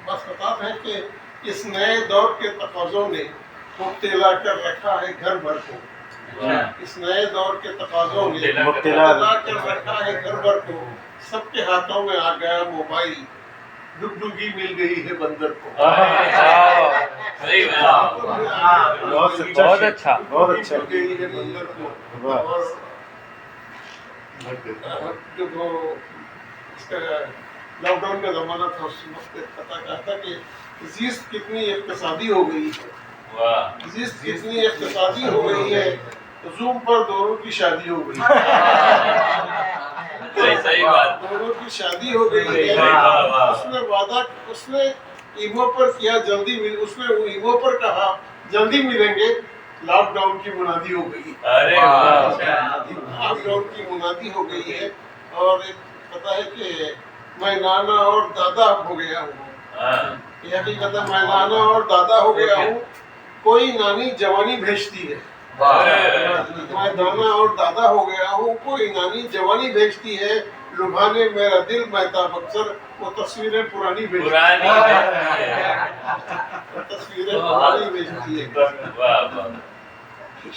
بس خطاب ہے کہ اس نئے دور کے تقاضوں نے مبتلا کر رکھا ہے گھر بھر کو. اس نئے دور کے تقاضوں نے مبتلا کر رکھا ہے گھر بھر کو. سب کے ہاتھوں میں آ گیا موبائل. ڈگڈگی مل گئی ہے بندر کو. بہت اچھا مل گئی ہے بندر کو. اور جو اس کا لاک ڈاؤن کا زمانہ تھا اس وقت پتا کیا تھا کہ زیست کتنی اقتصادی ہو گئی ہے. زیست کتنی اقتصادی ہو گئی ہے. زوم پر دونوں کی شادی ہو گئی. دونوں کی شادی ہو گئی ہے. اس نے وعدہ اس نے ایمو پر کیا جلدی مل. اس نے ایمو پر کہا جلدی ملیں گے. لاک ڈاؤن کی منادی ہو گئی. لاک ڈاؤن کی منادی ہو گئی ہے. اور پتا ہے کہ میں نانا اور دادا ہو گیا ہوں. یہ حقیقت ہے میں نانا اور دادا ہو گیا ہوں. کوئی نانی جوانی بھیجتی ہے. میں نانا اور دادا ہو گیا ہوں. کوئی نانی جوانی بھیجتی ہے. لبھانے میرا دل مہتاب اکثر وہ تصویریں پرانی بھیجتی ہے. تصویریں پرانی بھیجتی ہے.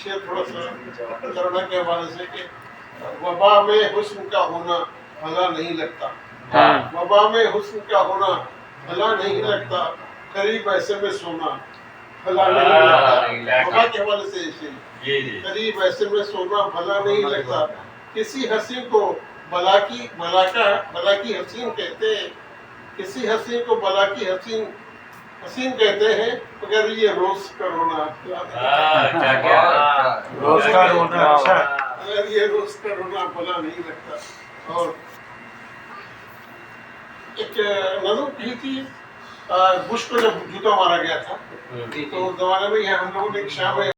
شعر تھوڑا سا کرونا کے حوالے سے کہ وبا میں حسن کا ہونا بھلا نہیں لگتا. وبا میں حسن کا ہونا بھلا نہیں لگتا. قریب ایسے میں سونا بھلا نہیں لگتا. وبا کے حوالے سے قریب ایسے میں سونا بھلا نہیں لگتا. کسی حسین کو بلا کی حسین کہتے ہیں. کسی حسین کو بلا کی حسین کہتے ہیں. مگر یہ روز کا رونا روز کا رونا اچھا مگر یہ روز کا رونا بھلا نہیں لگتا. اور ایک نظم کہی تھی بش کو جب جوتا مارا گیا تھا تو اس زمانے میں ہم لوگوں نے ایک شام میں